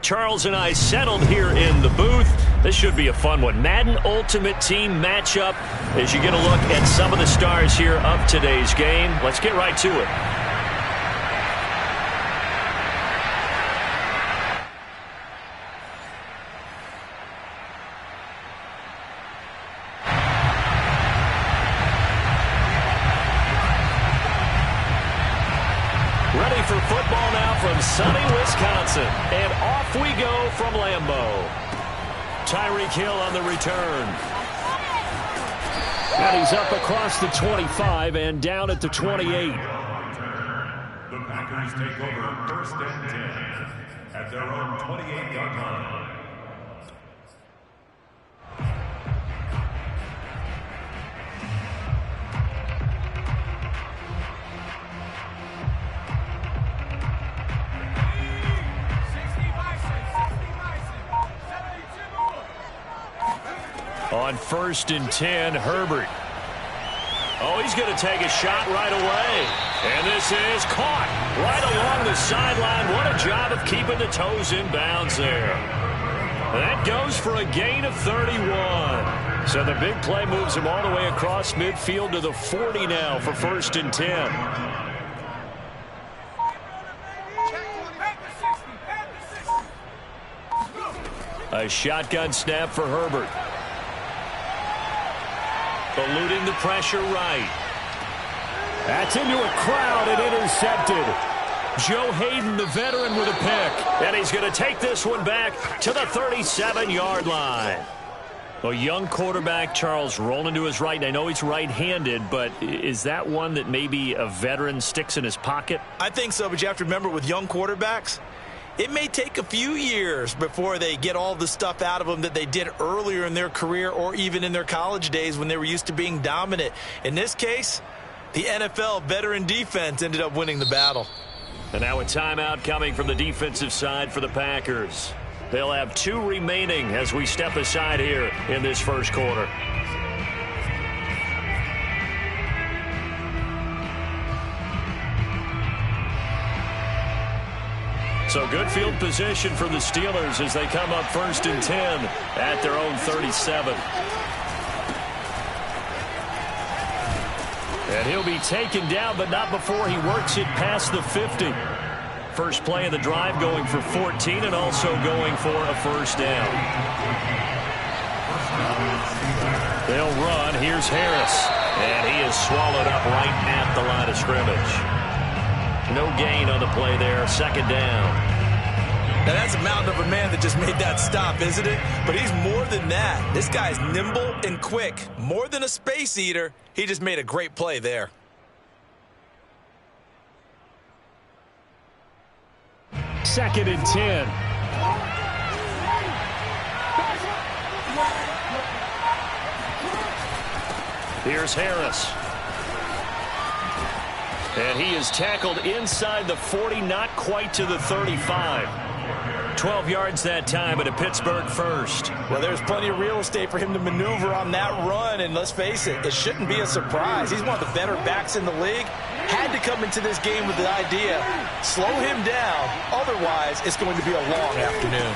Charles and I settled here in the booth. This should be a fun one. Madden Ultimate Team matchup as you get a look at some of the stars here of today's game. Let's get right to it. Ready for football now from sunny Wisconsin. And off we go from Lambeau. Tyreek Hill on the return. And he's up across the 25 and down at the 28. The Packers take over first and 10 at their own 28-yard line. On first and 10, Herbert. Oh, he's going to take a shot right away. And this is caught right along the sideline. What a job of keeping the toes in bounds there. That goes for a gain of 31. So the big play moves him all the way across midfield to the 40 now for first and 10. A shotgun snap for Herbert. Eluding the pressure right. That's into a crowd and intercepted. Joe Hayden, the veteran, with a pick. And he's going to take this one back to the 37-yard line. A young quarterback, Charles, rolling to his right. And I know he's right-handed, but is that one that maybe a veteran sticks in his pocket? I think so, but you have to remember with young quarterbacks, it may take a few years before they get all the stuff out of them that they did earlier in their career or even in their college days when they were used to being dominant. In this case, the NFL veteran defense ended up winning the battle. And now a timeout coming from the defensive side for the Packers. They'll have 2 remaining as we step aside here in this first quarter. So good field position for the Steelers as they come up first and 10 at their own 37. And he'll be taken down, but not before he works it past the 50. First play of the drive going for 14 and also going for a first down. They'll run. Here's Harris. And he is swallowed up right at the line of scrimmage. No gain on the play there. Second down. Now that's a mountain of a man that just made that stop, isn't it? But he's more than that. This guy's nimble and quick. More than a space eater. He just made a great play there. Second and 10. Here's Harris. And he is tackled inside the 40, not quite to the 35. 12 yards that time at a Pittsburgh first. Well, there's plenty of real estate for him to maneuver on that run, and let's face it, it shouldn't be a surprise. He's one of the better backs in the league. Had to come into this game with the idea, slow him down, otherwise it's going to be a long afternoon.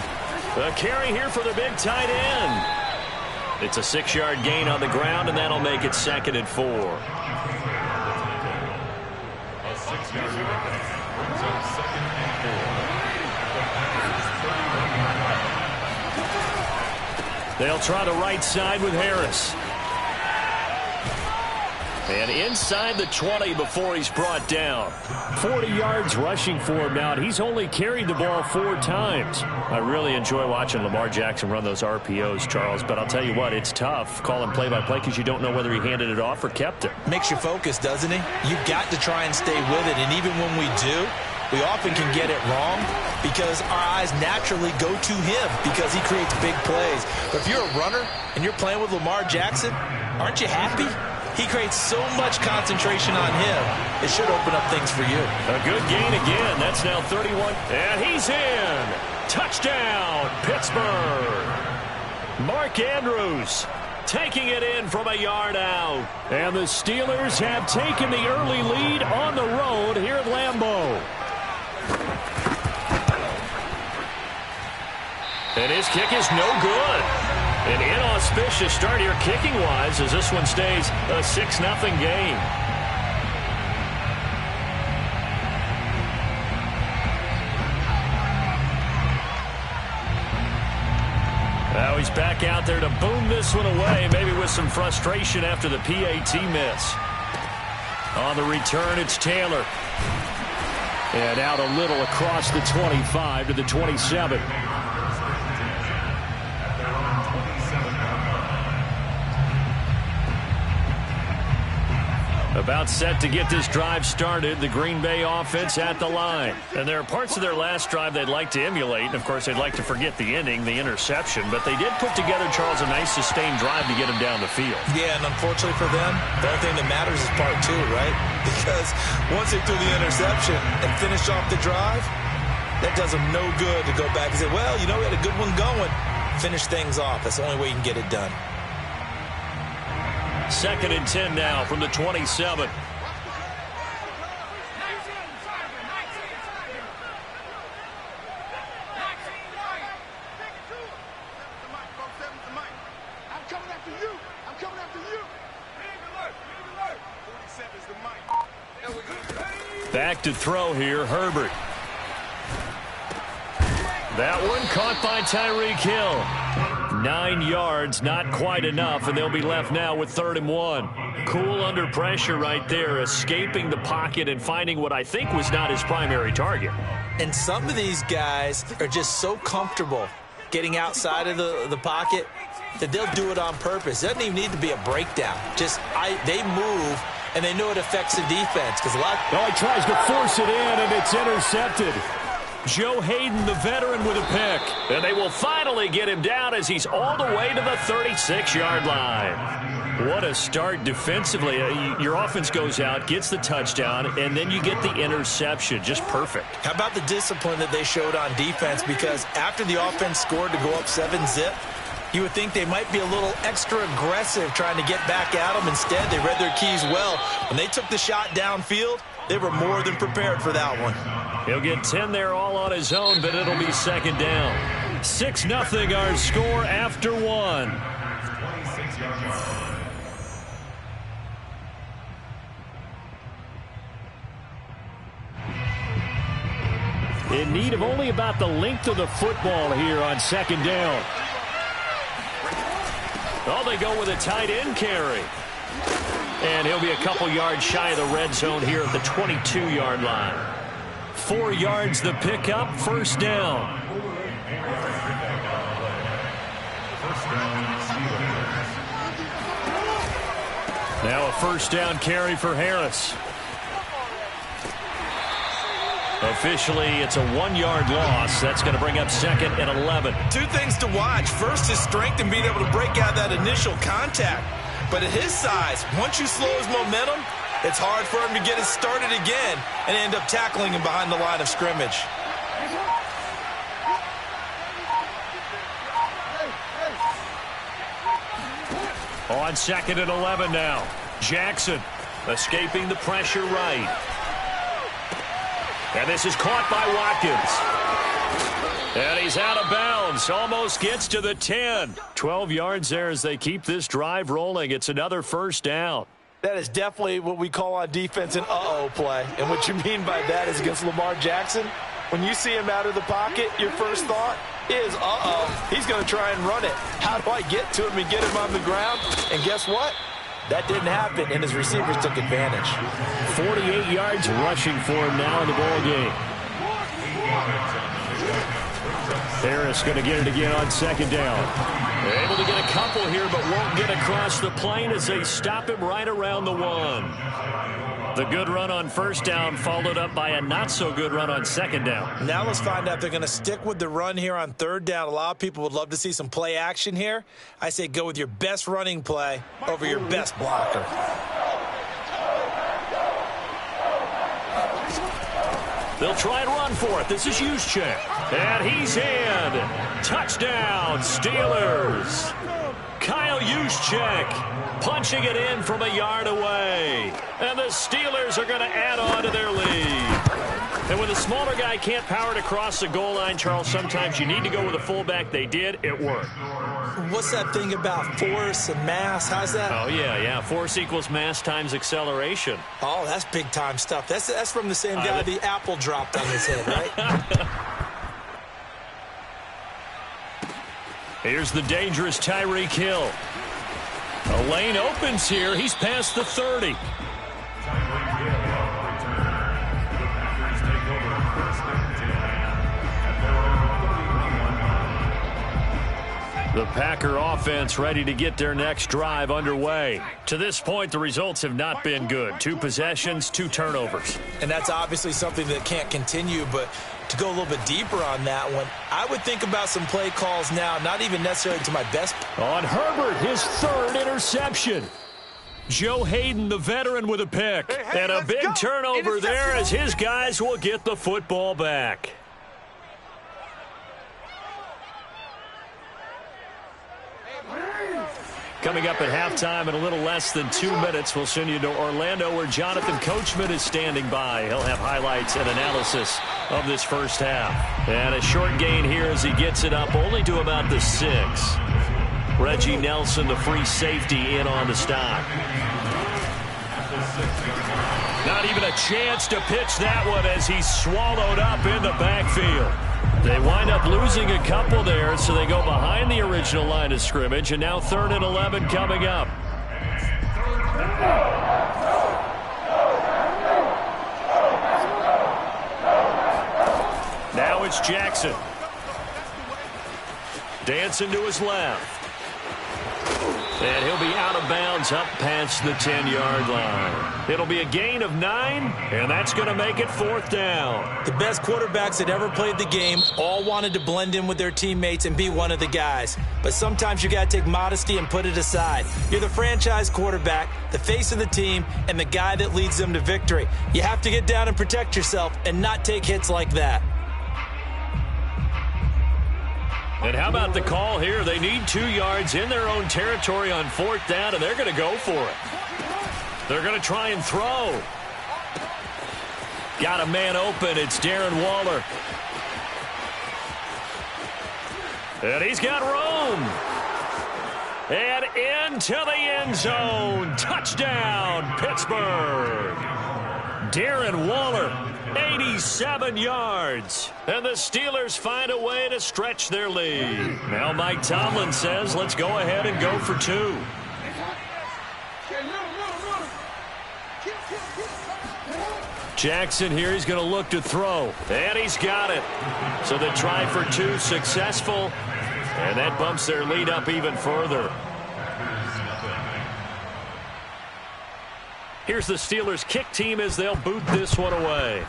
A carry here for the big tight end. It's a 6-yard gain on the ground, and that'll make it second and 4. They'll try the right side with Harris. And inside the 20 before he's brought down. 40 yards rushing for him now. He's only carried the ball 4 times. I really enjoy watching Lamar Jackson run those RPOs, Charles. But I'll tell you what, it's tough calling play-by-play because you don't know whether he handed it off or kept it. Makes you focus, doesn't he? You've got to try and stay with it. And even when we do, we often can get it wrong because our eyes naturally go to him because he creates big plays. But if you're a runner and you're playing with Lamar Jackson, aren't you happy? He creates so much concentration on him. It should open up things for you. A good gain again. That's now 31. And he's in. Touchdown, Pittsburgh. Mark Andrews taking it in from a yard out. And the Steelers have taken the early lead on the road here at Lambeau. And his kick is no good. An inauspicious start here kicking-wise as this one stays a 6-0 game. Now he's back out there to boom this one away, maybe with some frustration after the PAT miss. On the return, it's Taylor. And out a little across the 25 to the 27. About set to get this drive started, the Green Bay offense at the line. And there are parts of their last drive they'd like to emulate. And, of course, they'd like to forget the ending, the interception. But they did put together, Charles, a nice sustained drive to get him down the field. Yeah, and unfortunately for them, the only thing that matters is part two, right? Because once they threw the interception and finished off the drive, that does them no good to go back and say, well, you know, we had a good one going. Finish things off. That's the only way you can get it done. 2nd and 10 now from the 27. Back to throw here, Herbert. That one caught by Tyreek Hill. 9 yards, not quite enough, and they'll be left now with 3rd and 1. Cool under pressure right there, escaping the pocket and finding what I think was not his primary target. And some of these guys are just so comfortable getting outside of the pocket that they'll do it on purpose. It doesn't even need to be a breakdown. They move, and they know it affects the defense. Because he tries to force it in, and it's intercepted. Joe Hayden, the veteran, with a pick. And they will finally get him down as he's all the way to the 36-yard line. What a start defensively. Your offense goes out, gets the touchdown, and then you get the interception. Just perfect. How about the discipline that they showed on defense? Because after the offense scored to go up 7-zip, you would think they might be a little extra aggressive trying to get back at them. Instead, they read their keys well. When they took the shot downfield, they were more than prepared for that one. He'll get 10 there all on his own, but it'll be 2nd down. 6-0 our score after 1. In need of only about the length of the football here on 2nd down. Oh, they go with a tight end carry. And he'll be a couple yards shy of the red zone here at the 22-yard line. 4 yards the pickup, 1st down. Now a 1st down carry for Harris. Officially, it's a 1-yard loss. That's going to bring up 2nd and 11. 2 things to watch. First, his strength and being able to break out that initial contact. But at his size, once you slow his momentum, it's hard for him to get it started again and end up tackling him behind the line of scrimmage. On 2nd and 11 now. Jackson escaping the pressure right. And this is caught by Watkins. And he's out of bounds. Almost gets to the 10. 12 yards there as they keep this drive rolling. It's another 1st down. That is definitely what we call on defense an uh-oh play. And what you mean by that is against Lamar Jackson, when you see him out of the pocket, your first thought is, uh-oh, he's going to try and run it. How do I get to him and get him on the ground? And guess what? That didn't happen, and his receivers took advantage. 48 yards rushing for him now in the ball game. Harris going to get it again on 2nd down. They're able to get a couple here, but won't get across the plane as they stop him right around the 1. The good run on 1st down followed up by a not-so-good run on 2nd down. Now let's find out if they're going to stick with the run here on 3rd down. A lot of people would love to see some play action here. I say go with your best running play over your best blocker. They'll try and run for it. This is Juszczyk. And he's in. Touchdown, Steelers. Kyle Juszczyk punching it in from a yard away. And the Steelers are going to add on to their lead. And when the smaller guy can't power it across the goal line, Charles, sometimes you need to go with a fullback. They did. It worked. What's that thing about force and mass? How's that? Oh, yeah. Force equals mass times acceleration. Oh, that's big-time stuff. That's from the same guy the apple dropped on his head, right? Here's the dangerous Tyreek Hill. A lane opens here. He's past the 30. The Packer offense ready to get their next drive underway. To this point, the results have not been good. 2 possessions, 2 turnovers. And that's obviously something that can't continue, but to go a little bit deeper on that one, I would think about some play calls now, not even necessarily to my best. On Herbert, his 3rd interception. Joe Hayden, the veteran, with a pick. And a big turnover there as his guys will get the football back. Coming up at halftime in a little less than 2 minutes, we'll send you to Orlando where Jonathan Coachman is standing by. He'll have highlights and analysis of this first half. And a short gain here as he gets it up only to about the 6. Reggie Nelson, the free safety, in on the stop. Not even a chance to pitch that one as he's swallowed up in the backfield. They wind up losing a couple there, so they go behind the original line of scrimmage, and now 3rd and 11 coming up. Now it's Jackson. Dancing to his left. And he'll be out of bounds up past the 10-yard line. It'll be a gain of 9, and that's going to make it 4th down. The best quarterbacks that ever played the game all wanted to blend in with their teammates and be one of the guys. But sometimes you got to take modesty and put it aside. You're the franchise quarterback, the face of the team, and the guy that leads them to victory. You have to get down and protect yourself and not take hits like that. And how about the call here? They need 2 yards in their own territory on 4th down, and they're going to go for it. They're going to try and throw. Got a man open. It's Darren Waller. And he's got room. And into the end zone. Touchdown, Pittsburgh. Darren Waller, 87 yards. And the Steelers find a way to stretch their lead. Now Mike Tomlin says, let's go ahead and go for 2. Jackson here, he's going to look to throw. And he's got it. So the try for 2 successful. And that bumps their lead up even further. Here's the Steelers kick team as they'll boot this one away.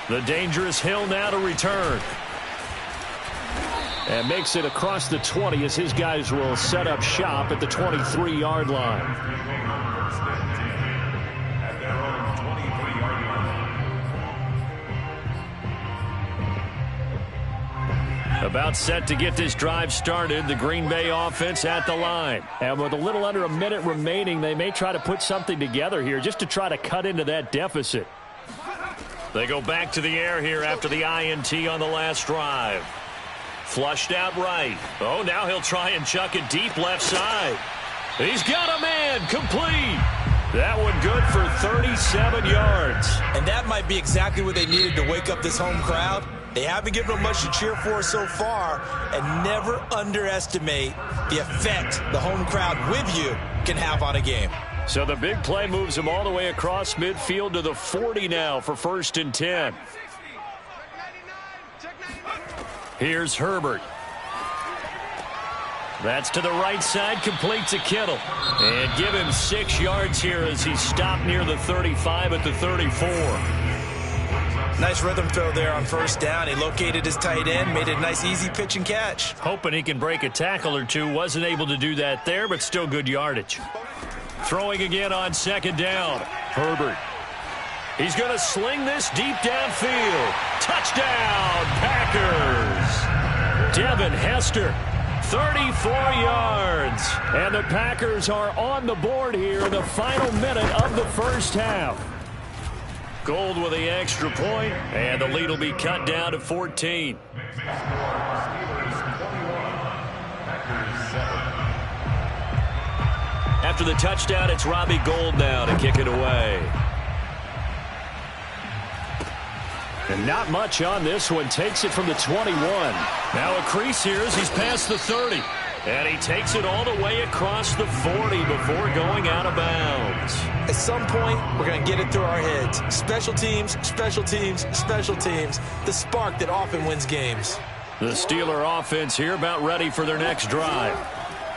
The dangerous Hill now to return. And makes it across the 20 as his guys will set up shop at the 23-yard line. About set to get this drive started, the Green Bay offense at the line. And with a little under a minute remaining, they may try to put something together here just to try to cut into that deficit. They go back to the air here after the INT on the last drive. Flushed out right. Oh, now he'll try and chuck it deep left side. He's got a man, complete. That one good for 37 yards. And that might be exactly what they needed to wake up this home crowd. They haven't given them much to cheer for so far, and never underestimate the effect the home crowd with you can have on a game. So the big play moves them all the way across midfield to the 40 now for 1st and 10. Here's Herbert. That's to the right side, complete to Kittle. And give him 6 yards here as he's stopped near the 35 at the 34. Nice rhythm throw there on 1st down. He located his tight end, made it a nice easy pitch and catch. Hoping he can break a tackle or 2. Wasn't able to do that there, but still good yardage. Throwing again on 2nd down. Herbert. He's going to sling this deep downfield. Touchdown, Packers. Devin Hester, 34 yards. And the Packers are on the board here in the final minute of the first half. Gold with the extra point, and the lead will be cut down to 14. After the touchdown, it's Robbie Gould now to kick it away. And not much on this one. Takes it from the 21. Now a crease here as he's past the 30. And he takes it all the way across the 40 before going out of bounds. At some point, we're going to get it through our heads. Special teams, special teams, special teams. The spark that often wins games. The Steeler offense here about ready for their next drive.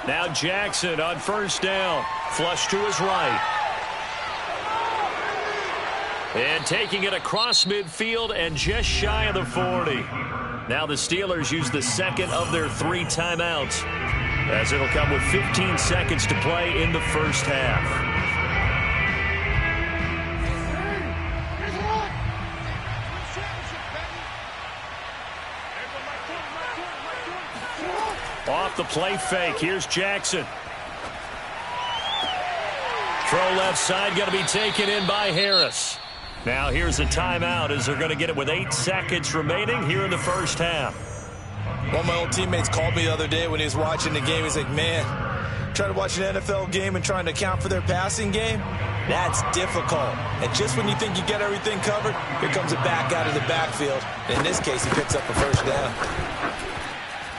Now Jackson on first down. Flush to his right. And taking it across midfield and just shy of the 40. Now the Steelers use the second of their 3 timeouts, as it'll come with 15 seconds to play in the first half. Off the play fake. Here's Jackson. Throw left side going to be taken in by Harris. Now here's a timeout as they're going to get it with 8 seconds remaining here in the first half. One of my old teammates called me the other day when he was watching the game. He's like, man, trying to watch an NFL game and trying to account for their passing game, that's difficult. And just when you think you get everything covered, here comes a back out of the backfield. In this case, he picks up a first down.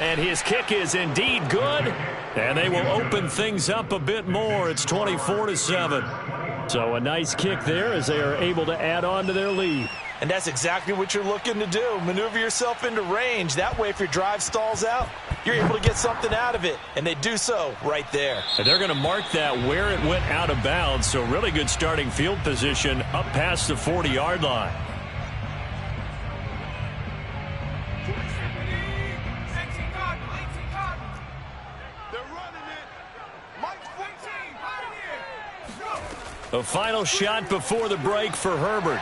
And his kick is indeed good. And they will open things up a bit more. It's 24-7. So a nice kick there as they are able to add on to their lead. And that's exactly what you're looking to do. Maneuver yourself into range. That way, if your drive stalls out, you're able to get something out of it. And they do so right there. And they're going to mark that where it went out of bounds. So really good starting field position up past the 40-yard line. A final shot before the break for Herbert.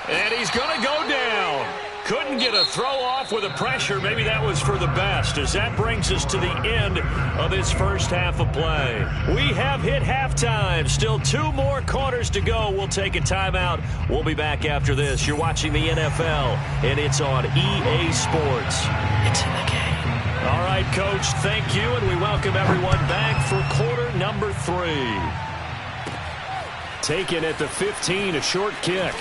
And he's going to go down. Couldn't get a throw off with the pressure. Maybe that was for the best, as that brings us to the end of this first half of play. We have hit halftime. Still 2 more quarters to go. We'll take a timeout. We'll be back after this. You're watching the NFL, and it's on EA Sports. It's in the game. All right, Coach, thank you, and we welcome everyone back for quarter number 3. Taken at the 15, a short kick.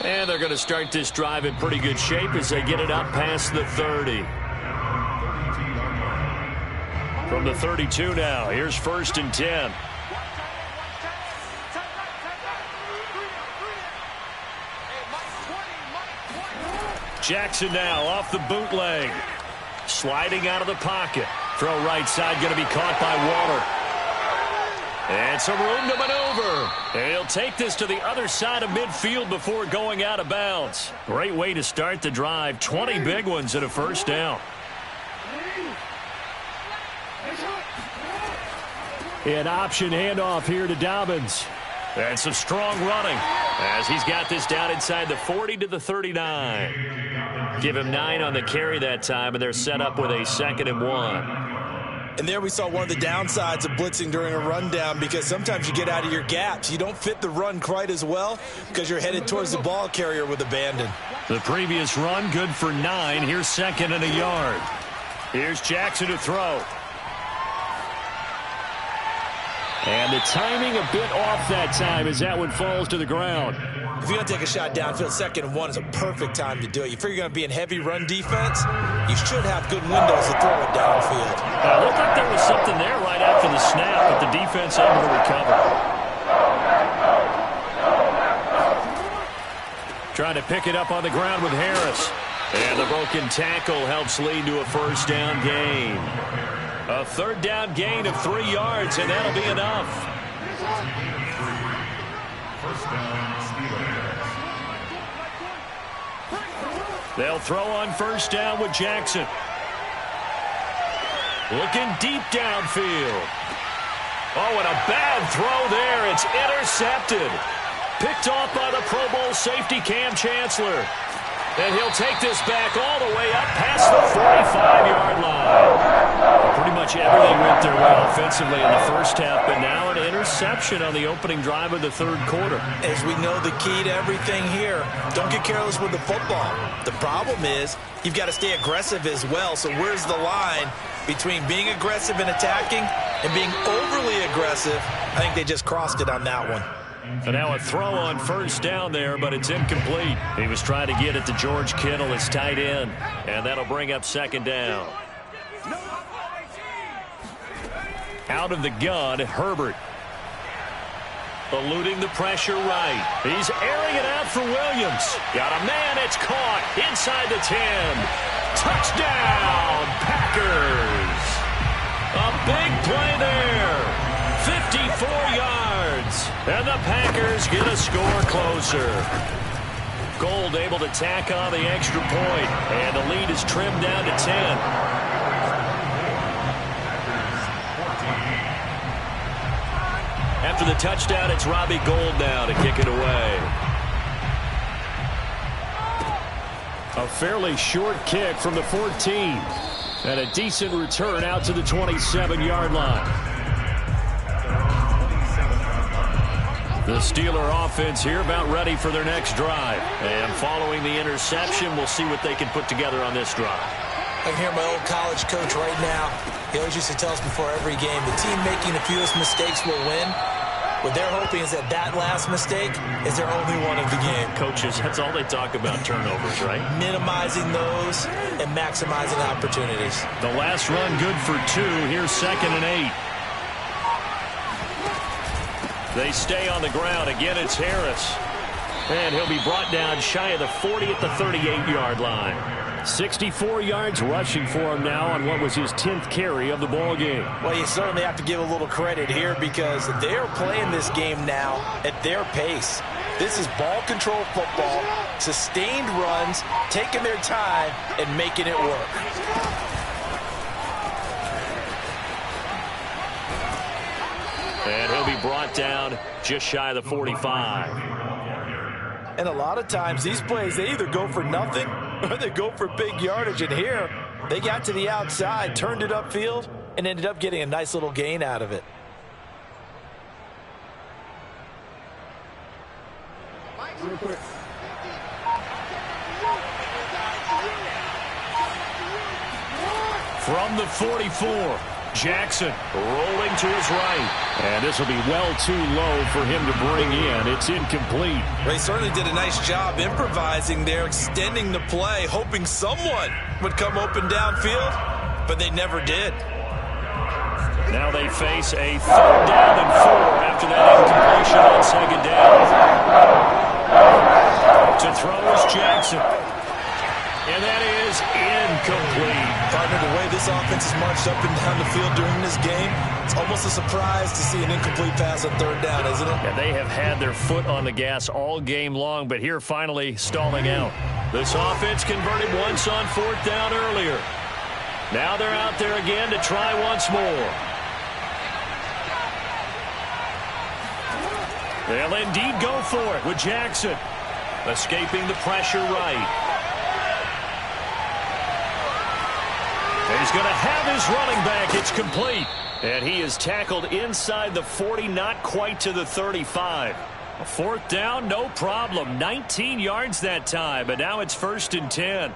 And they're going to start this drive in pretty good shape as they get it up past the 30. From the 32 now, here's 1st and 10. Jackson now off the bootleg. Sliding out of the pocket. Throw right side going to be caught by Waller. And some room to maneuver. And he'll take this to the other side of midfield before going out of bounds. Great way to start the drive. 20 big ones and a first down. An option handoff here to Dobbins. And some strong running as he's got this down inside the 40 to the 39. Give him 9 on the carry that time, and they're set up with a 2nd and 1. And there we saw one of the downsides of blitzing during a rundown, because sometimes you get out of your gaps. You don't fit the run quite as well because you're headed towards the ball carrier with abandon. The previous run good for 9. Here's 2nd and a yard. Here's Jackson to throw. And the timing a bit off that time as that one falls to the ground. If you're going to take a shot downfield, 2nd and 1 is a perfect time to do it. You figure you're going to be in heavy run defense, you should have good windows to throw it downfield. It looked like there was something there right after the snap, but the defense able to recover. Trying to pick it up on the ground with Harris. And the broken tackle helps lead to a first down gain. A 3rd down gain of 3 yards, and that'll be enough. First down, Steelers. They'll throw on first down with Jackson. Looking deep downfield. Oh, and a bad throw there. It's intercepted. Picked off by the Pro Bowl safety Cam Chancellor. And he'll take this back all the way up past the 45-yard line. Pretty much everything went their way offensively in the first half, but now an interception on the opening drive of the third quarter. As we know, the key to everything here, don't get careless with the football. The problem is you've got to stay aggressive as well. So where's the line between being aggressive and attacking and being overly aggressive? I think they just crossed it on that one. And now a throw on first down there, but it's incomplete. He was trying to get it to George Kittle, his tight end, and that'll bring up second down. Out of the gun, Herbert. Eluding the pressure right. He's airing it out for Williams. Got a man, it's caught inside the 10. Touchdown, Packers. A big play there. 54 yards. And the Packers get a score closer. Gold able to tack on the extra point, and the lead is trimmed down to 10. After the touchdown, it's Robbie Gould now to kick it away. A fairly short kick from the 14. And a decent return out to the 27-yard line. The Steeler offense here about ready for their next drive. And following the interception, we'll see what they can put together on this drive. I can hear my old college coach right now. He always used to tell us before every game, the team making the fewest mistakes will win. What they're hoping is that last mistake is their only one of the game. Coaches, that's all they talk about, turnovers, right? Minimizing those and maximizing opportunities. The last run good for 2. Here's 2nd and 8. They stay on the ground. Again, it's Harris. And he'll be brought down shy of the 40 at the 38-yard line. 64 yards rushing for him now on what was his 10th carry of the ball game. Well, you certainly have to give a little credit here because they're playing this game now at their pace. This is ball control football, sustained runs, taking their time and making it work. And he'll be brought down just shy of the 45. And a lot of times these plays, they either go for nothing or they go for big yardage. And here, they got to the outside, turned it upfield, and ended up getting a nice little gain out of it. From the 44. Jackson rolling to his right. And this will be well too low for him to bring in. It's incomplete. They certainly did a nice job improvising there, extending the play, hoping someone would come open downfield, but they never did. Now they face a 3rd down and 4 after that incompletion on 2nd down. To throw is Jackson. And that is incomplete. Partner, the way this offense has marched up and down the field during this game, it's almost a surprise to see an incomplete pass on 3rd down, isn't it? And they have had their foot on the gas all game long, but here finally stalling out. This offense converted once on 4th down earlier. Now they're out there again to try once more. They'll indeed go for it with Jackson. Escaping the pressure right. And he's going to have his running back. It's complete. And he is tackled inside the 40, not quite to the 35. A 4th down, no problem. 19 yards that time, but now it's 1st and 10.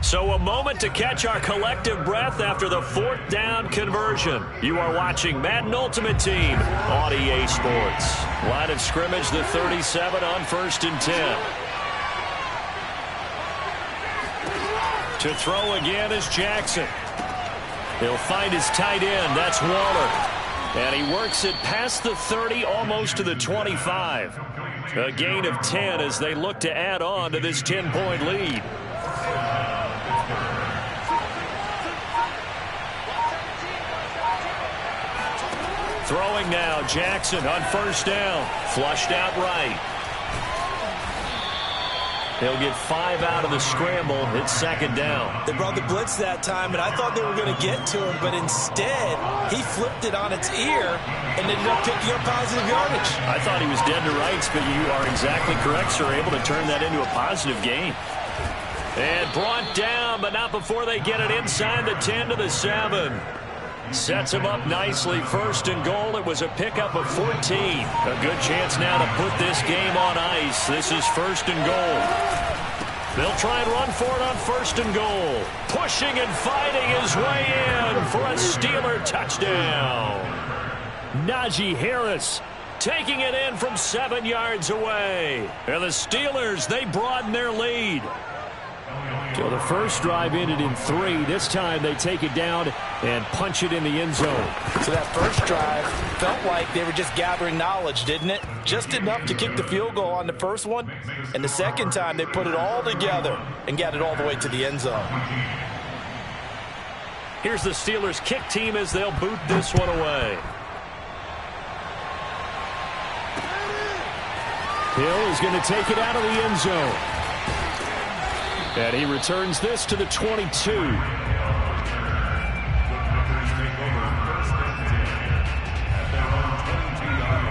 So a moment to catch our collective breath after the 4th down conversion. You are watching Madden Ultimate Team on EA Sports. Line of scrimmage, the 37 on 1st and 10. To throw again is Jackson. He'll find his tight end. That's Waller. And he works it past the 30, almost to the 25. A gain of 10 as they look to add on to this 10-point lead. Throwing now, Jackson on 1st down. Flushed out right. He'll get 5 out of the scramble. It's second down. They brought the blitz that time, and I thought they were going to get to him, but instead, he flipped it on its ear and ended up picking up positive yardage. I thought he was dead to rights, but you are exactly correct, sir. Able to turn that into a positive gain. And brought down, but not before they get it inside the 10 to the 7. Sets him up nicely. First and goal. It was a pickup of 14. A good chance now to put this game on ice. This is first and goal. They'll try and run for it on first and goal. Pushing and fighting his way in for a Steeler touchdown. Najee Harris taking it in from 7 yards away. And the Steelers, they broaden their lead. So the first drive ended in 3. This time they take it down and punch it in the end zone. So that first drive felt like they were just gathering knowledge, didn't it? Just enough to kick the field goal on the first one. And the second time they put it all together and got it all the way to the end zone. Here's the Steelers kick team as they'll boot this one away. Hill is going to take it out of the end zone. And he returns this to the 22.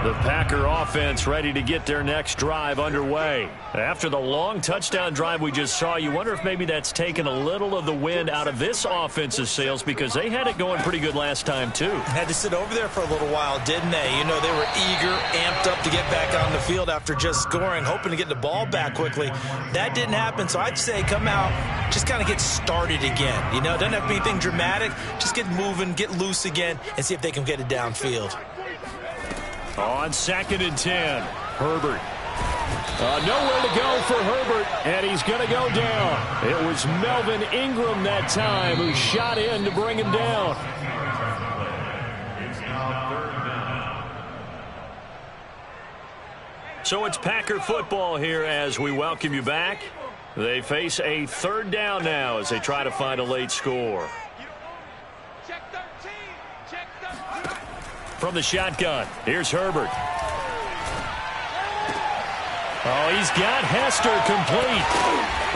The Packer offense ready to get their next drive underway. After the long touchdown drive we just saw, you wonder if maybe that's taken a little of the wind out of this offense's sails, because they had it going pretty good last time too. Had to sit over there for a little while, didn't they? You know, they were eager, amped up to get back on the field after just scoring, hoping to get the ball back quickly. That didn't happen, so I'd say come out, just kind of get started again. You know, it doesn't have to be anything dramatic. Just get moving, get loose again, and see if they can get it downfield. On 2nd and 10, Herbert. Nowhere to go for Herbert, and he's going to go down. It was Melvin Ingram that time who shot in to bring him down. So it's Packer football here as we welcome you back. They face a 3rd down now as they try to find a late score. From the shotgun, here's Herbert. Oh, he's got Hester complete.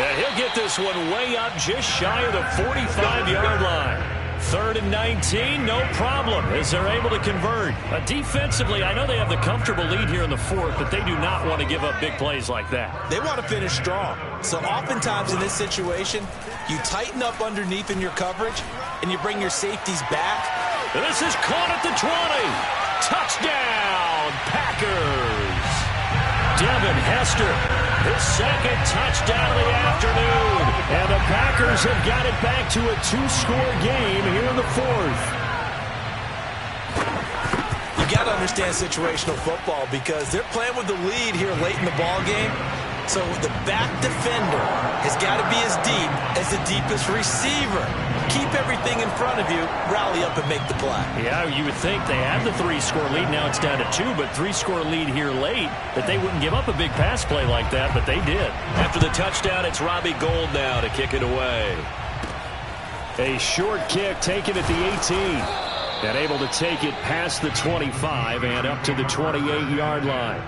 And he'll get this one way up just shy of the 45-yard line. 3rd and 19, no problem, as they're able to convert. Defensively, I know they have the comfortable lead here in the 4th, but they do not want to give up big plays like that. They want to finish strong. So oftentimes in this situation, you tighten up underneath in your coverage, and you bring your safeties back. And this is caught at the 20. Touchdown, Packers. Devin Hester, his 2nd touchdown of the afternoon. And the Packers have got it back to a 2-score game here in the 4th. You got to understand situational football because they're playing with the lead here late in the ball game. So the back defender has got to be as deep as the deepest receiver. Keep everything in front of you, rally up and make the play. Yeah, you would think they have the 3-score lead. Now it's down to 2, but 3-score lead here late, that they wouldn't give up a big pass play like that, but they did. After the touchdown, it's Robbie Gould now to kick it away. A short kick taken at the 18. And able to take it past the 25 and up to the 28-yard line.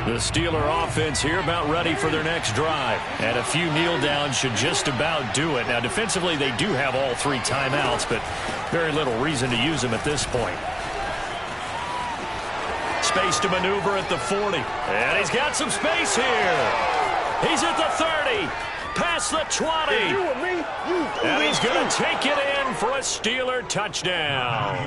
The Steeler offense here about ready for their next drive. And a few kneel downs should just about do it. Now, defensively, they do have all 3 timeouts, but very little reason to use them at this point. Space to maneuver at the 40. And he's got some space here. He's at the 30. Past the 20. And he's going to take it in for a Steeler touchdown.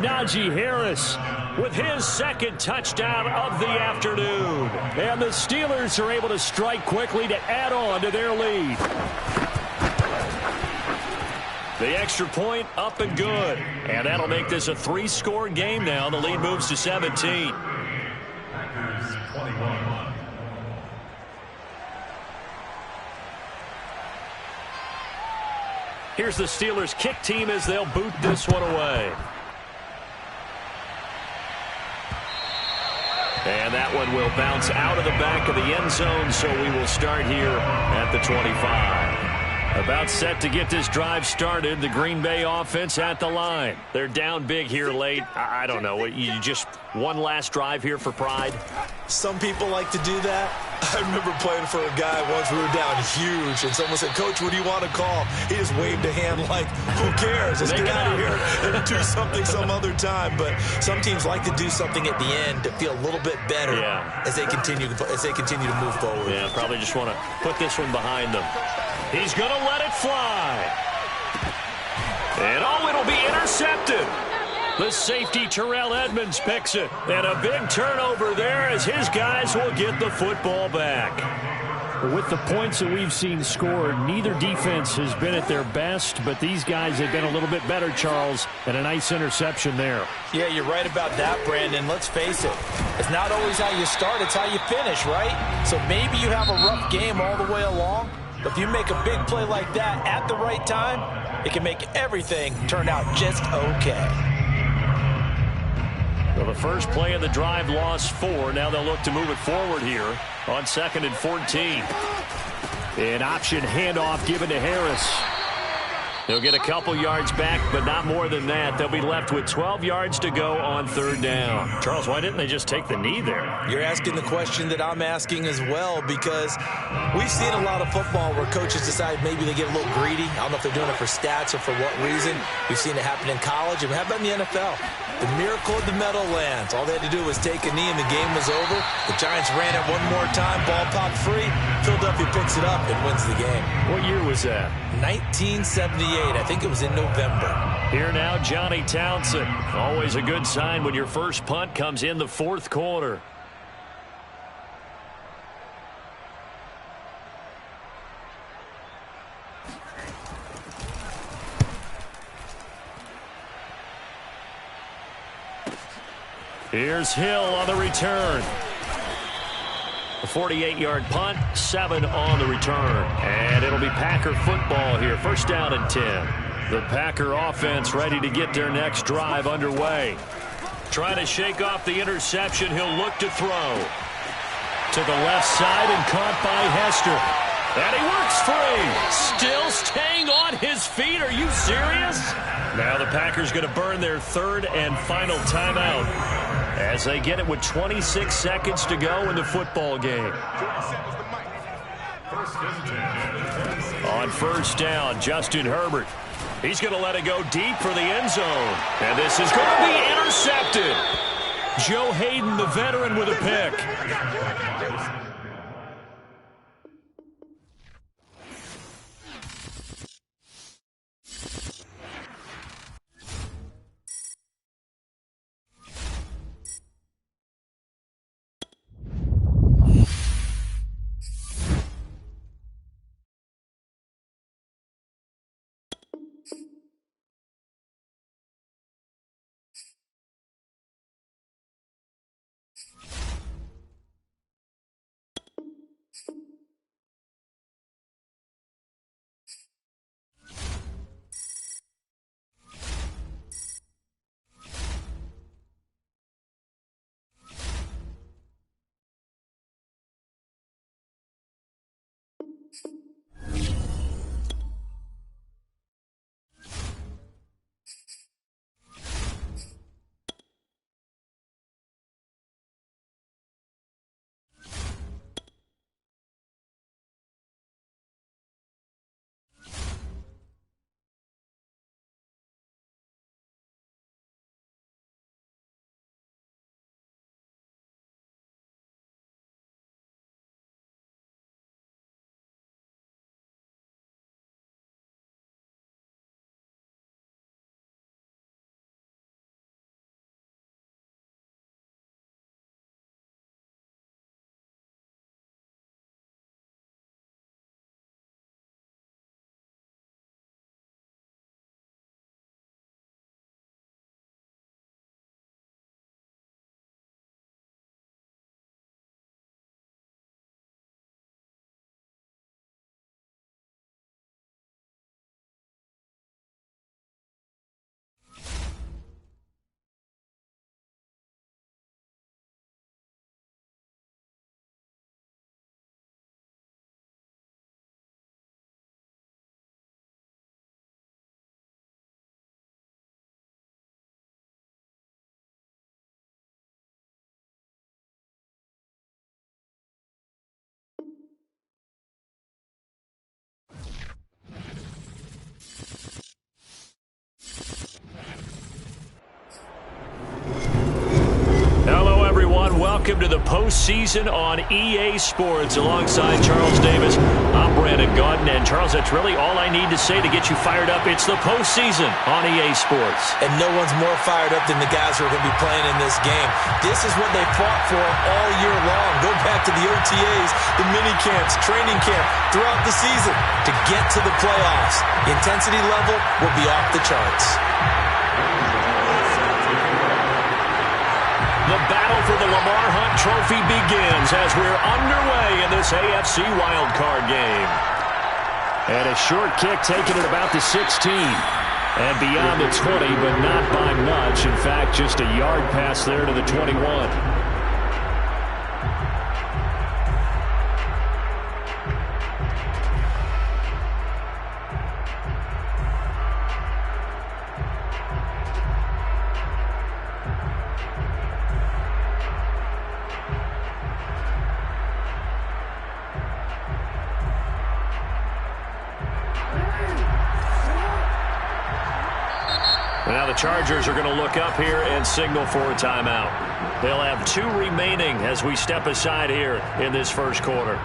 Najee Harris with his 2nd touchdown of the afternoon. And the Steelers are able to strike quickly to add on to their lead. The extra point up and good. And that'll make this a 3-score game now. The lead moves to 17. Here's the Steelers kick team as they'll boot this one away. And that one will bounce out of the back of the end zone, so we will start here at the 25. About set to get this drive started. The Green Bay offense at the line. They're down big here late. I don't know. You just one last drive here for pride? Some people like to do that. I remember playing for a guy once. We were down huge, and someone said, "Coach, what do you want to call?" He just waved a hand like, who cares? Let's get out of here and do something some other time. But some teams like to do something at the end to feel a little bit better as they continue to move forward. Yeah, probably just want to put this one behind them. He's going to let it fly. And it'll be intercepted. The safety, Terrell Edmonds, picks it. And a big turnover there as his guys will get the football back. With the points that we've seen scored, neither defense has been at their best, but these guys have been a little bit better, Charles, and a nice interception there. Yeah, you're right about that, Brandon. Let's face it. It's not always how you start, it's how you finish, right? So maybe you have a rough game all the way along, but if you make a big play like that at the right time, it can make everything turn out just okay. Well, the first play of the drive lost 4. Now they'll look to move it forward here on 2nd and 14. An option handoff given to Harris. They'll get a couple yards back, but not more than that. They'll be left with 12 yards to go on 3rd down. Charles, why didn't they just take the knee there? You're asking the question that I'm asking as well, because we've seen a lot of football where coaches decide maybe they get a little greedy. I don't know if they're doing it for stats or for what reason. We've seen it happen in college, and how about in the NFL? The miracle of the Meadowlands. All they had to do was take a knee, and the game was over. The Giants ran it one more time. Ball popped free. Philadelphia picks it up and wins the game. What year was that? 1978. I think it was in November. Here now, Johnny Townsend. Always a good sign when your first punt comes in the 4th quarter. Here's Hill on the return. A 48-yard punt, 7 on the return. And it'll be Packer football here. 1st down and 10. The Packer offense ready to get their next drive underway. Trying to shake off the interception. He'll look to throw. To the left side and caught by Hester. And he works free. Still staying on his feet. Are you serious? Now the Packers going to burn their 3rd and final timeout as they get it with 26 seconds to go in the football game. On 1st down, Justin Herbert. He's going to let it go deep for the end zone. And this is going to be intercepted. Joe Hayden, the veteran, with a pick. welcome to the postseason on EA Sports. Alongside Charles Davis, I'm Brandon Gaudin. And Charles, that's really all I need to say to get you fired up. It's the postseason on EA Sports. And no one's more fired up than the guys who are going to be playing in this game. This is what they fought for all year long. Go back to the OTAs, the mini camps, training camp, throughout the season to get to the playoffs. The intensity level will be off the charts. The battle for the Lamar Hunt Trophy begins as we're underway in this AFC wildcard game. And a short kick taken at about the 16. And beyond the 20, but not by much. In fact, just a yard pass there to the 21. Now the Chargers are going to look up here and signal for a timeout. They'll have 2 remaining as we step aside here in this first quarter.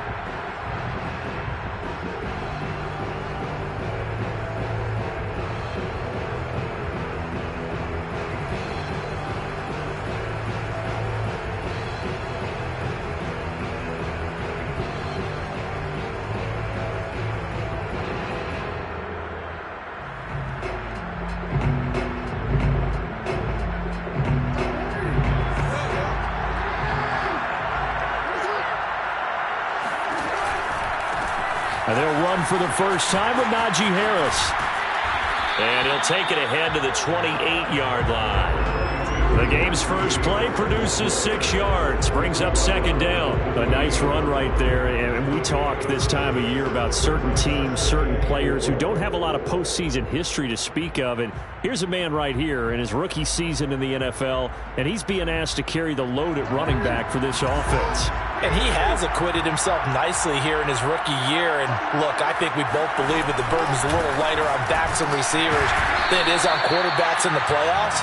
And they'll run for the first time with Najee Harris. And he'll take it ahead to the 28-yard line. The game's first play produces 6 yards, brings up second down. A nice run right there. And we talk this time of year about certain teams, certain players who don't have a lot of postseason history to speak of. And here's a man right here in his rookie season in the NFL, and he's being asked to carry the load at running back for this offense. And he has acquitted himself nicely here in his rookie year. And look, I think we both believe that the burden's a little lighter on backs and receivers than it is on quarterbacks in the playoffs.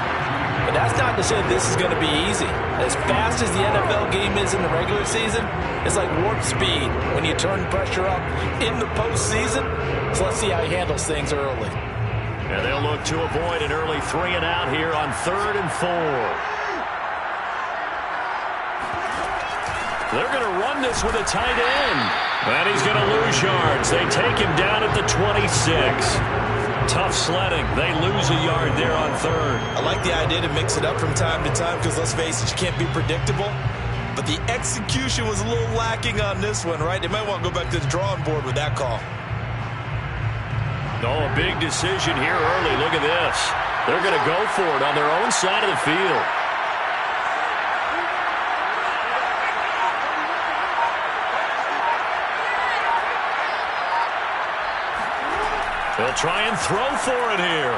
But that's not to say this is going to be easy. As fast as the NFL game is in the regular season, it's like warp speed when you turn pressure up in the postseason. So let's see how he handles things early. And they'll look to avoid an early 3 and out here on 3rd and 4. They're going to run this with a tight end. And he's going to lose yards. They take him down at the 26. Tough sledding. They lose a yard there on 3rd. I like the idea to mix it up from time to time because, let's face it, you can't be predictable. But the execution was a little lacking on this one, right? They might want to go back to the drawing board with that call. Oh, a big decision here early. Look at this. They're going to go for it on their own side of the field. They'll try and throw for it here.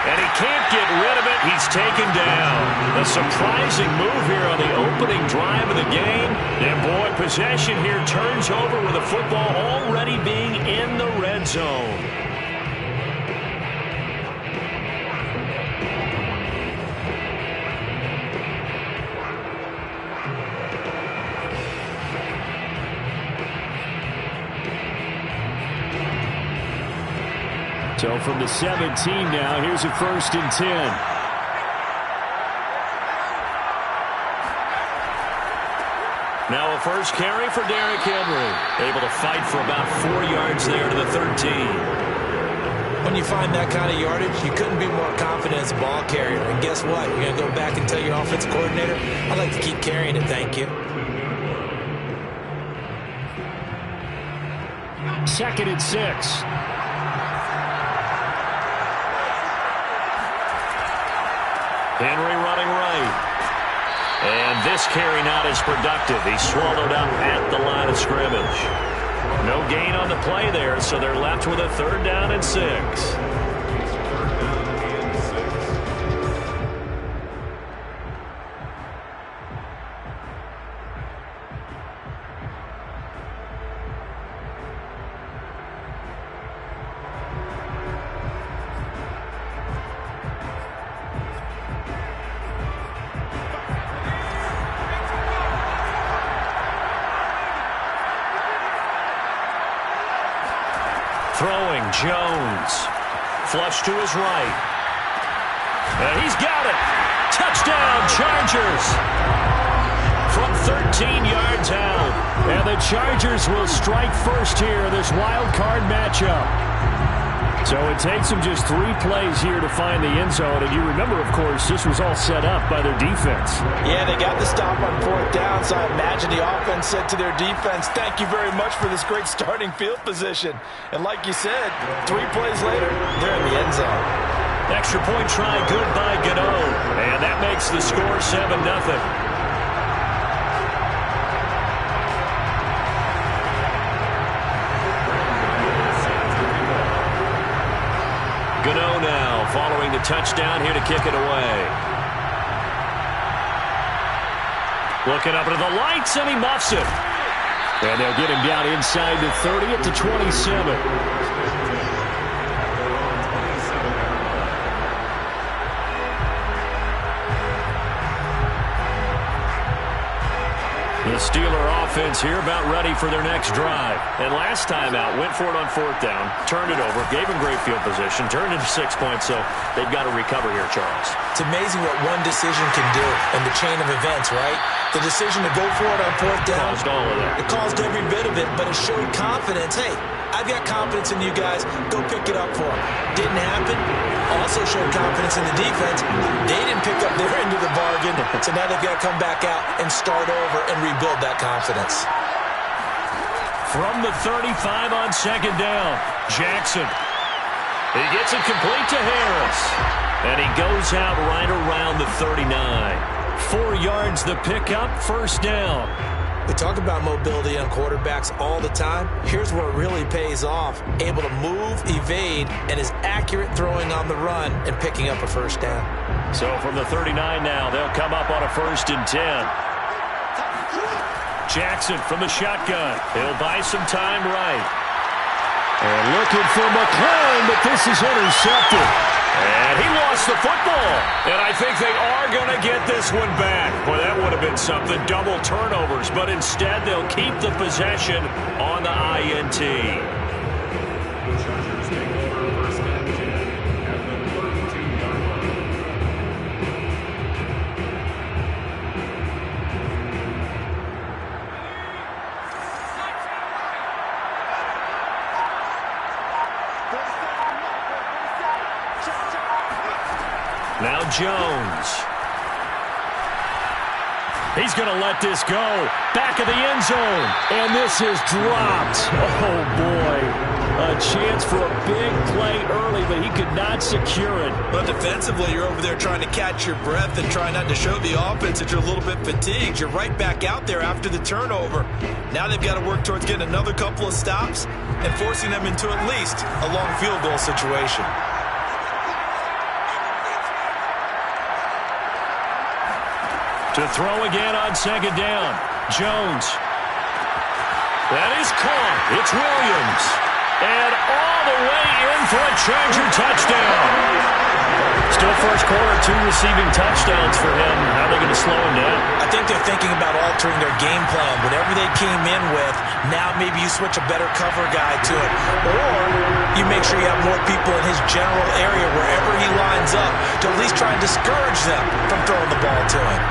And he can't get rid of it. He's taken down. A surprising move here on the opening drive of the game. And, boy, possession here turns over with the football already being in the red zone. So from the 17 now, here's a 1st and 10. Now a first carry for Derrick Henry. Able to fight for about 4 yards there to the 13. When you find that kind of yardage, you couldn't be more confident as a ball carrier. And guess what? You're going to go back and tell your offensive coordinator, I'd like to keep carrying it, thank you. 2nd and 6. Henry running right. And this carry not as productive. He's swallowed up at the line of scrimmage. No gain on the play there, so they're left with a 3rd down and 6. Throwing, Jones. Flush to his right. And he's got it. Touchdown, Chargers. From 13 yards out. And the Chargers will strike first here in this wild card matchup. So it takes them just 3 plays here to find the end zone. And you remember, of course, this was all set up by their defense. Yeah, they got the stop on 4th down, so I imagine the offense said to their defense, thank you very much for this great starting field position. And like you said, 3 plays later, they're in the end zone. Extra point try good by Gano. And that makes the score 7-0. Gano now following the touchdown here to kick it away. Looking up into the lights, and he muffs it. And they'll get him down inside the 30 at the 27. The Steeler offense here about ready for their next drive. And last time out, went for it on 4th down, turned it over, gave him great field position, turned into 6 points, so they've got to recover here, Charles. It's amazing what one decision can do in the chain of events, right? The decision to go for it on 4th down. Caused all of that. It caused every bit of it, but it showed confidence. Hey, I've got confidence in you guys. Go pick it up for them. Didn't happen. Also showed confidence in the defense. They didn't pick up their end of the bargain, so now they've got to come back out and start over and rebuild that confidence. From the 35 on 2nd down, Jackson. He gets it complete to Harris. And he goes out right around the 39. 4 yards the pickup, 1st down. We talk about mobility on quarterbacks all the time. Here's where it really pays off. Able to move, evade, and is accurate throwing on the run and picking up a 1st down. So from the 39 now, they'll come up on a 1st and 10. Jackson from the shotgun. He'll buy some time right. And looking for McLaurin, but this is intercepted. And he lost the football. And I think they are going to get this one back. Boy, that would have been something. Double turnovers. But instead, they'll keep the possession on the INT. Now Jones. He's going to let this go. Back of the end zone. And this is dropped. Oh, boy. A chance for a big play early, but he could not secure it. But defensively, you're over there trying to catch your breath and try not to show the offense that you're a little bit fatigued. You're right back out there after the turnover. Now they've got to work towards getting another couple of stops and forcing them into at least a long field goal situation. To throw again on 2nd down. Jones. That is caught. It's Williams. And all the way in for a Charger touchdown. Still first quarter, 2 receiving touchdowns for him. How are they going to slow him down? I think they're thinking about altering their game plan. Whatever they came in with, now maybe you switch a better cover guy to it. Or you make sure you have more people in his general area wherever he lines up to at least try and discourage them from throwing the ball to him.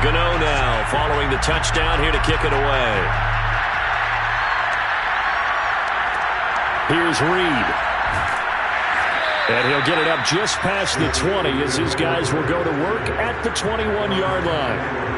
Gano now following the touchdown here to kick it away. Here's Reed. And he'll get it up just past the 20 as his guys will go to work at the 21-yard line.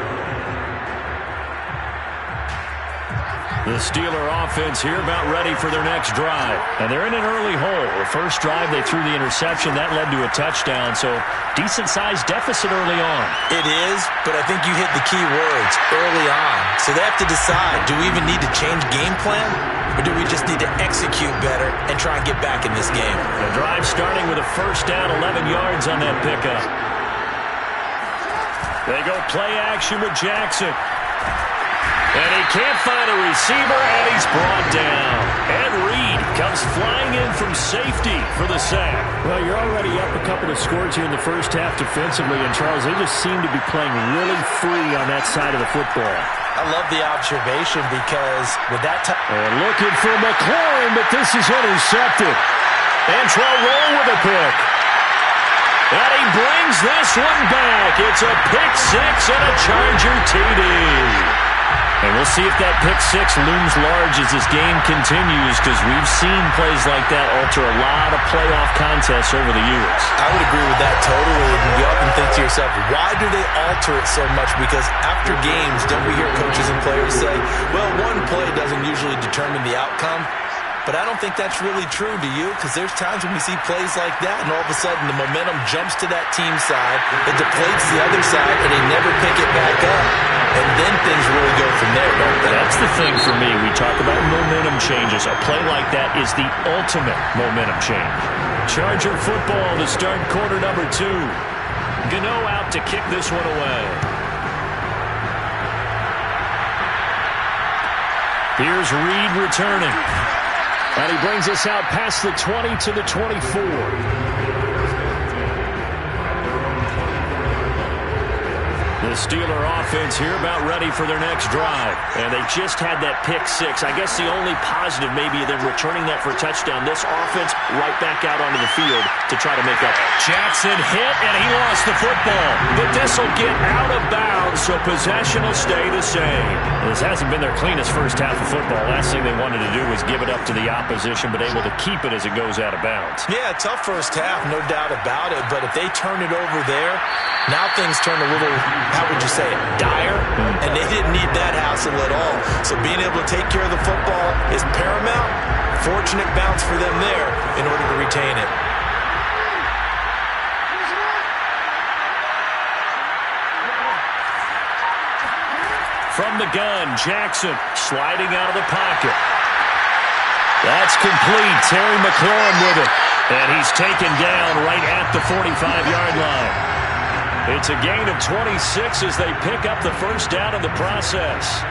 The Steeler offense here about ready for their next drive. And they're in an early hole. The first drive, they threw the interception. That led to a touchdown. So decent-sized deficit early on. It is, but I think you hit the key words, early on. So they have to decide, do we even need to change game plan? Or do we just need to execute better and try and get back in this game? The drive starting with a 1st down, 11 yards on that pickup. They go play action with Jackson. And he can't find a receiver, and he's brought down. And Reed comes comes flying in from safety for the sack. Well, you're already up a couple of scores here in the first half defensively, and Charles, they just seem to be playing really free on that side of the football. I love the observation because with that time... And looking for McLaurin, but this is intercepted. Antrell Roll with a pick. And he brings this one back. It's a pick six and a Charger TD. And we'll see if that pick six looms large as this game continues, because we've seen plays like that alter a lot of playoff contests over the years. I would agree with that totally. And you often think to yourself, why do they alter it so much? Because after games, don't we hear coaches and players say, well, one play doesn't usually determine the outcome. But I don't think that's really true, do you? Because there's times when we see plays like that, and all of a sudden the momentum jumps to that team side, it deflates the other side, and they never pick it back up. And then things really go from there, don't they? That's the thing for me. We talk about momentum changes. A play like that is the ultimate momentum change. Charger football to start quarter number 2. Gano out to kick this one away. Here's Reed returning. And he brings us out past the 20 to the 24. The Steeler offense here about ready for their next drive. And they just had that pick six. I guess the only positive maybe than returning that for a touchdown. This offense right back out onto the field to try to make up. Jackson hit, and he lost the football. But this will get out of bounds, so possession will stay the same. This hasn't been their cleanest first half of football. Last thing they wanted to do was give it up to the opposition, but able to keep it as it goes out of bounds. Yeah, tough first half, no doubt about it. But if they turn it over there, now things turn a little, how would you say it, dire? And they didn't need that hassle at all. So being able to take care of the football is paramount. Fortunate bounce for them there in order to retain it. From the gun, Jackson sliding out of the pocket. That's complete. Terry McLaurin with it. And he's taken down right at the 45-yard line. It's a gain of 26 as they pick up the first down in the process.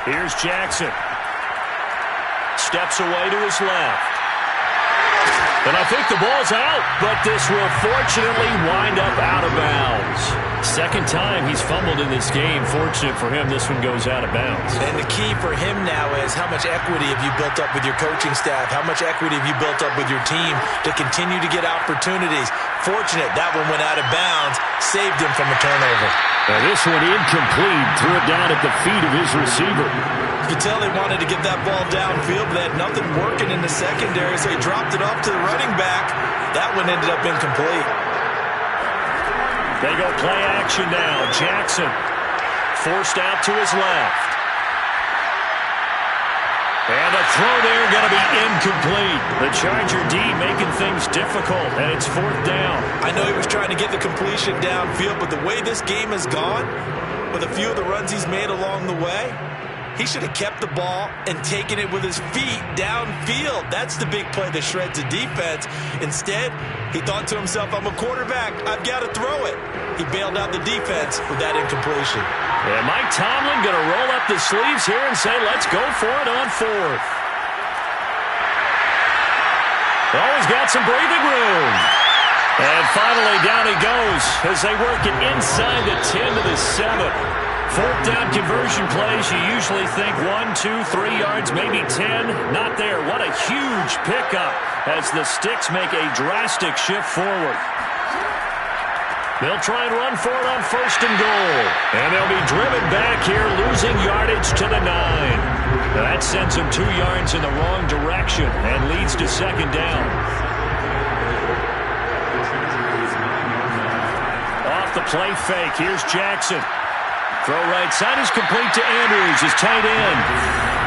Here's Jackson. Steps away to his left. And I think the ball's out, but this will fortunately wind up out of bounds. Second time he's fumbled in this game. Fortunate for him, this one goes out of bounds. And the key for him now is how much equity have you built up with your coaching staff? How much equity have you built up with your team to continue to get opportunities? Fortunate that one went out of bounds, saved him from a turnover. Now this one incomplete, threw it down at the feet of his receiver. You could tell they wanted to get that ball downfield, but they had nothing working in the secondary, so he dropped it off to the running back. That one ended up incomplete. They go play action now. Jackson forced out to his left. And the throw there going to be incomplete. The Charger D making things difficult, and it's fourth down. I know he was trying to get the completion downfield, but the way this game has gone, with a few of the runs he's made along the way, he should have kept the ball and taken it with his feet downfield. That's the big play that shreds the defense. Instead, he thought to himself, I'm a quarterback. I've got to throw it. He bailed out the defense with that incompletion. And Mike Tomlin going to roll up the sleeves here and say, let's go for it on fourth. Always got some breathing room. And finally, down he goes as they work it inside the 10 to the 7. Fourth down conversion plays, you usually think 1, 2, 3 yards, maybe 10. Not there. What a huge pickup as the Sticks make a drastic shift forward. They'll try and run for it on first and goal. And they'll be driven back here, losing yardage to the 9. That sends them 2 yards in the wrong direction and leads to second down. Off the play fake, here's Jackson. Throw right side is complete to Andrews, his tight end.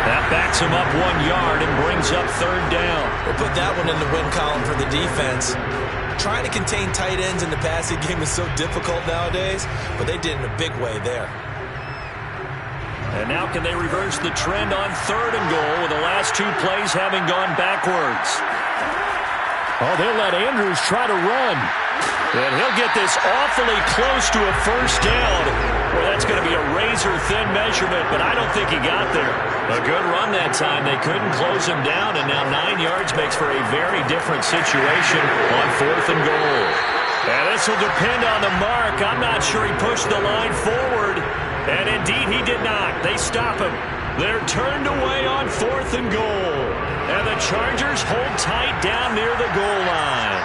That backs him up 1 yard and brings up third down. We'll put that one in the win column for the defense. Trying to contain tight ends in the passing game is so difficult nowadays, but they did in a big way there. And now can they reverse the trend on third and goal with the last 2 plays having gone backwards? Oh, they'll let Andrews try to run. And he'll get this awfully close to a first down. Well, that's going to be a razor-thin measurement, but I don't think he got there. A good run that time. They couldn't close him down, and now 9 yards makes for a very different situation on 4th and goal. And this will depend on the mark. I'm not sure he pushed the line forward. And indeed, he did not. They stop him. They're turned away on 4th and goal. And the Chargers hold tight down near the goal line.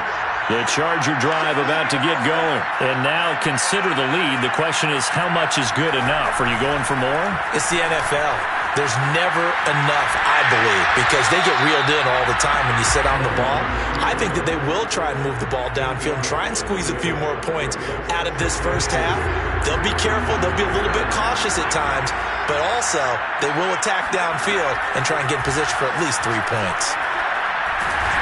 The Charger drive about to get going. And now consider the lead. The question is, how much is good enough? Are you going for more? It's the NFL. There's never enough, I believe, because they get reeled in all the time when you sit on the ball. I think that they will try and move the ball downfield and try and squeeze a few more points out of this first half. They'll be careful. They'll be a little bit cautious at times, but also they will attack downfield and try and get in position for at least 3 points.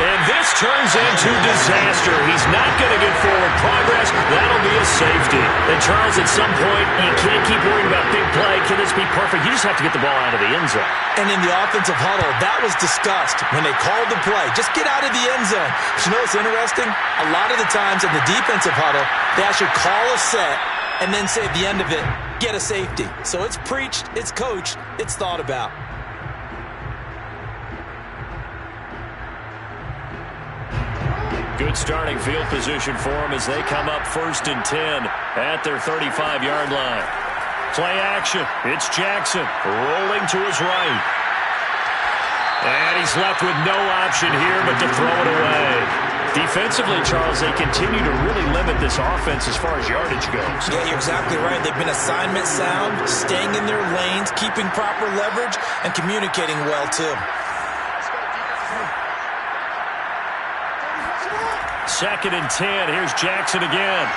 And this turns into disaster. He's not going to get forward progress. That'll be a safety. And Charles, at some point, you can't keep worrying about big play. Can this be perfect? You just have to get the ball out of the end zone. And in the offensive huddle, that was discussed when they called the play. Just get out of the end zone. But you know what's interesting? A lot of the times in the defensive huddle, they actually call a set and then say at the end of it, get a safety. So it's preached, it's coached, it's thought about. Good starting field position for them as they come up 1st and 10 at their 35-yard line. Play action. It's Jackson rolling to his right. And he's left with no option here but to throw it away. Defensively, Charles, they continue to really limit this offense as far as yardage goes. Yeah, you're exactly right. They've been assignment sound, staying in their lanes, keeping proper leverage, and communicating well, too. 2nd and 10. Here's Jackson again.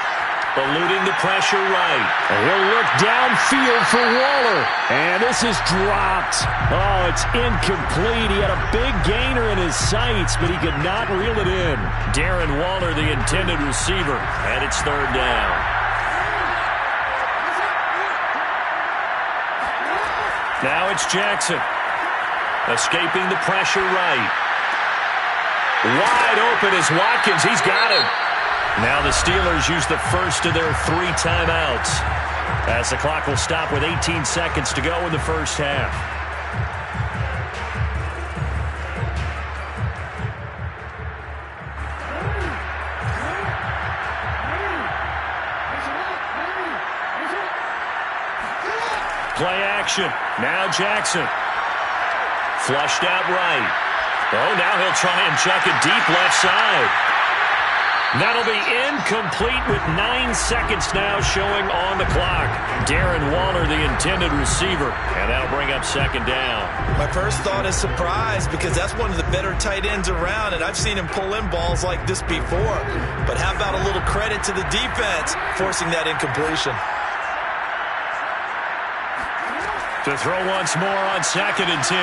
Eluding the pressure right. And he'll look downfield for Waller. And this is dropped. Oh, it's incomplete. He had a big gainer in his sights, but he could not reel it in. Darren Waller, the intended receiver, and it's 3rd down. Now it's Jackson. Escaping the pressure right. Wide open is Watkins. He's got him. Now the Steelers use the first of their 3 timeouts as the clock will stop with 18 seconds to go in the first half. Play action. Now Jackson. Flushed out right. Oh, now he'll try and chuck it deep left side. That'll be incomplete with 9 seconds now showing on the clock. Darren Waller, the intended receiver, and that'll bring up 2nd down. My first thought is surprise because that's one of the better tight ends around, and I've seen him pull in balls like this before. But how about a little credit to the defense forcing that incompletion? To throw once more on 2nd and 10.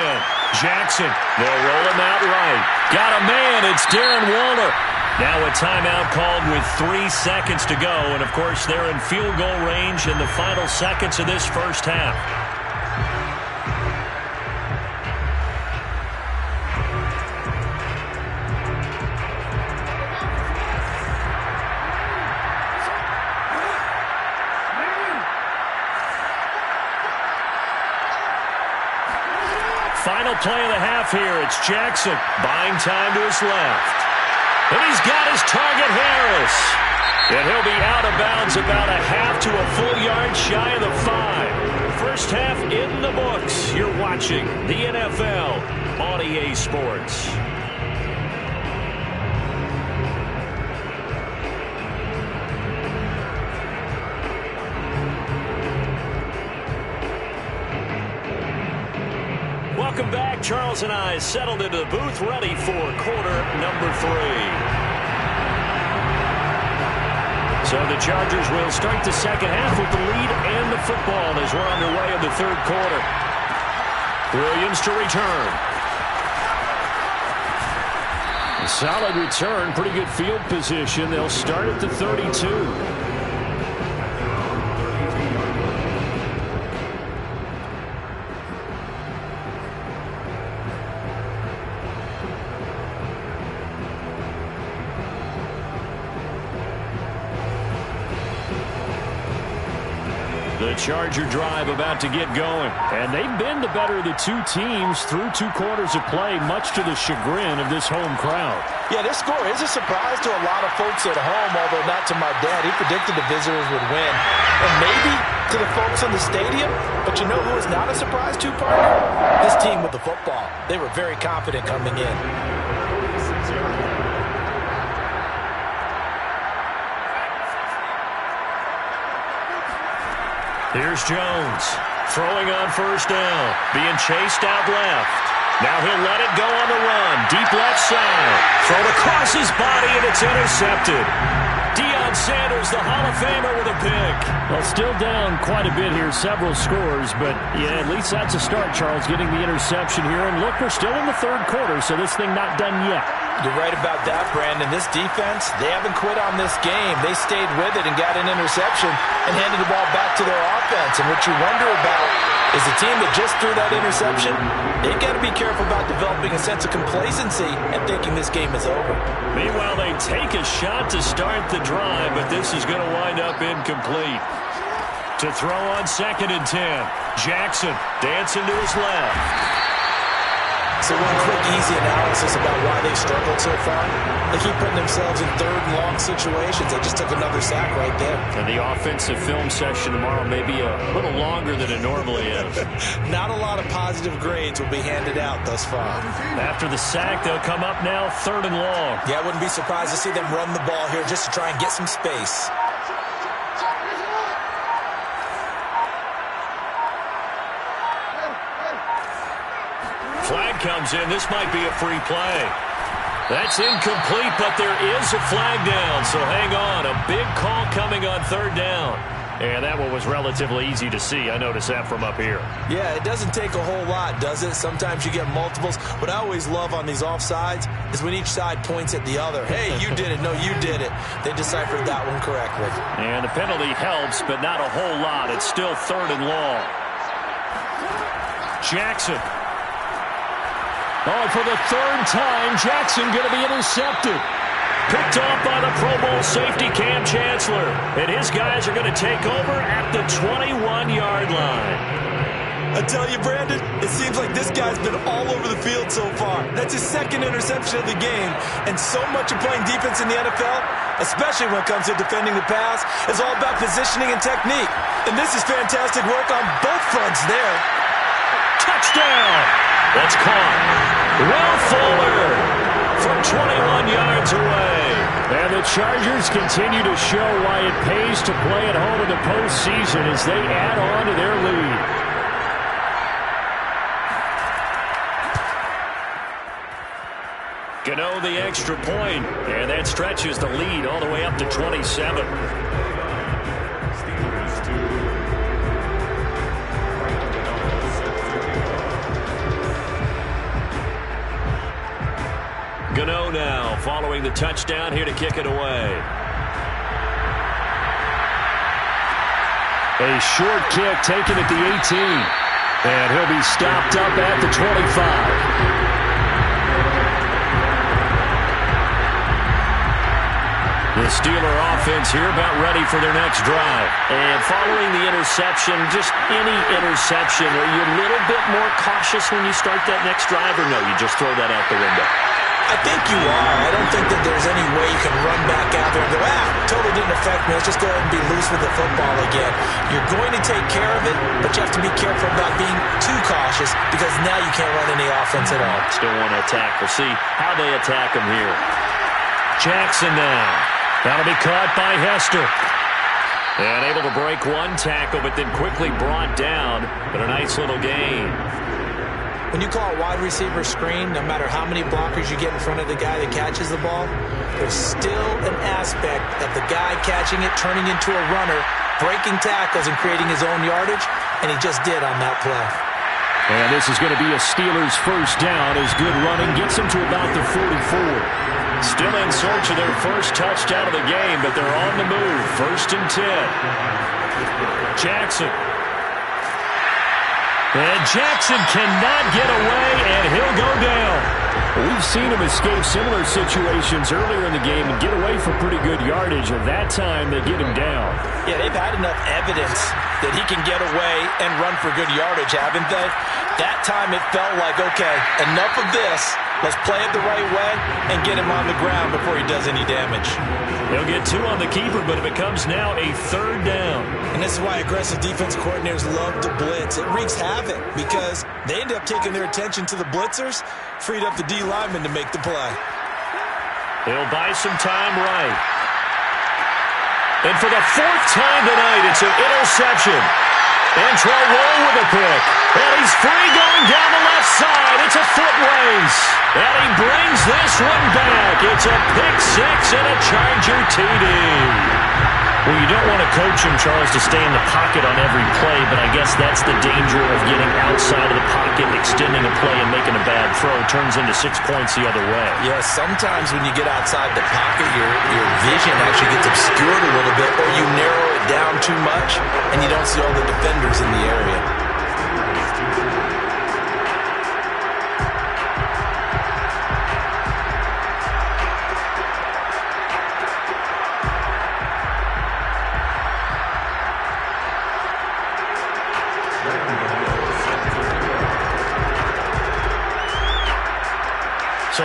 Jackson, they'll roll him out right. Got a man, it's Darren Waller. Now a timeout called with 3 seconds to go. And, of course, they're in field goal range in the final seconds of this first half. Final play of the half here. It's Jackson buying time to his left. And he's got his target, Harris. And he'll be out of bounds about a half to a full yard shy of the 5. First half in the books. You're watching the NFL on EA Sports. Welcome back. Charles and I settled into the booth, ready for quarter number 3. So the Chargers will start the second half with the lead and the football as we're underway in the 3rd quarter. Williams to return. A solid return, pretty good field position. They'll start at the 32. The Charger drive about to get going. And they've been the better of the two teams through 2 quarters of play, much to the chagrin of this home crowd. Yeah, this score is a surprise to a lot of folks at home, although not to my dad. He predicted the visitors would win. And maybe to the folks in the stadium, but you know who is not a surprise to, partner? This team with the football. They were very confident coming in. Here's Jones, throwing on first down, being chased out left. Now he'll let it go on the run, deep left side. Thrown across his body, and it's intercepted. Deion Sanders, the Hall of Famer, with a pick. Well, still down quite a bit here, several scores, but yeah, at least that's a start, Charles, getting the interception here. And look, we're still in the 3rd quarter, so this thing not done yet. You're right about that, Brandon. This defense, they haven't quit on this game. They stayed with it and got an interception and handed the ball back to their offense. And what you wonder about is the team that just threw that interception, they've got to be careful about developing a sense of complacency and thinking this game is over. Meanwhile, they take a shot to start the drive, but this is going to wind up incomplete. To throw on 2nd and 10. Jackson dancing to his left. So one quick, easy analysis about why they've struggled so far. They keep putting themselves in 3rd and long situations. They just took another sack right there. And the offensive film session tomorrow may be a little longer than it normally is. Not a lot of positive grades will be handed out thus far. After the sack, they'll come up now 3rd and long. Yeah, I wouldn't be surprised to see them run the ball here just to try and get some space. Flag comes in. This might be a free play. That's incomplete, but there is a flag down, so hang on. A big call coming on 3rd down. And that one was relatively easy to see. I noticed that from up here. Yeah, it doesn't take a whole lot, does it? Sometimes you get multiples. What I always love on these offsides is when each side points at the other. Hey, you did it. No, you did it. They deciphered that one correctly. And the penalty helps, but not a whole lot. It's still 3rd and long. Jackson. Oh, for the 3rd time, Jackson going to be intercepted. Picked off by the Pro Bowl safety Cam Chancellor. And his guys are going to take over at the 21-yard line. I tell you, Brandon, it seems like this guy's been all over the field so far. That's his 2nd interception of the game. And so much of playing defense in the NFL, especially when it comes to defending the pass, is all about positioning and technique. And this is fantastic work on both fronts there. Touchdown! That's caught. Will Fuller from 21 yards away. And the Chargers continue to show why it pays to play at home in the postseason as they add on to their lead. Gano the extra point, and that stretches the lead all the way up to 27. Gano now following the touchdown here to kick it away. A short kick taken at the 18. And he'll be stopped up at the 25. The Steeler offense here about ready for their next drive. And following the interception, just any interception, are you a little bit more cautious when you start that next drive, or no, you just throw that out the window? I think you are. I don't think that there's any way you can run back out there and go, totally didn't affect me. Let's just go ahead and be loose with the football again. You're going to take care of it, but you have to be careful about being too cautious because now you can't run any offense at all. Still want to attack. We'll see how they attack him here. Jackson now. That'll be caught by Hester. And able to break one tackle, but then quickly brought down. But a nice little gain. When you call a wide receiver screen, no matter how many blockers you get in front of the guy that catches the ball, there's still an aspect of the guy catching it, turning into a runner, breaking tackles and creating his own yardage, and he just did on that play. And this is going to be a Steelers first down as good running gets them to about the 44. Still in search of their first touchdown of the game, but they're on the move. 1st and 10. Jackson. And Jackson cannot get away, and he'll go down. We've seen him escape similar situations earlier in the game and get away for pretty good yardage, and that time they get him down. Yeah, they've had enough evidence that he can get away and run for good yardage, haven't they? That time it felt like, okay, enough of this. Let's play it the right way and get him on the ground before he does any damage. They'll get 2 on the keeper, but it becomes now a 3rd down. And this is why aggressive defense coordinators love to blitz. It wreaks havoc because they end up taking their attention to the blitzers, freed up the D lineman to make the play. They'll buy some time right. And for the 4th time tonight, it's an interception. Antrell Roll with a pick. And he's free going down the left side. It's a foot race. And he brings this one back. It's a pick 6 and a Charger TD. Well, you don't want to coach him, Charles, to stay in the pocket on every play, but I guess that's the danger of getting outside of the pocket, extending a play, and making a bad throw. Turns into 6 points the other way. Yeah, sometimes when you get outside the pocket, your vision actually gets obscured a little bit, or you narrow it down too much, and you don't see all the defenders in the area.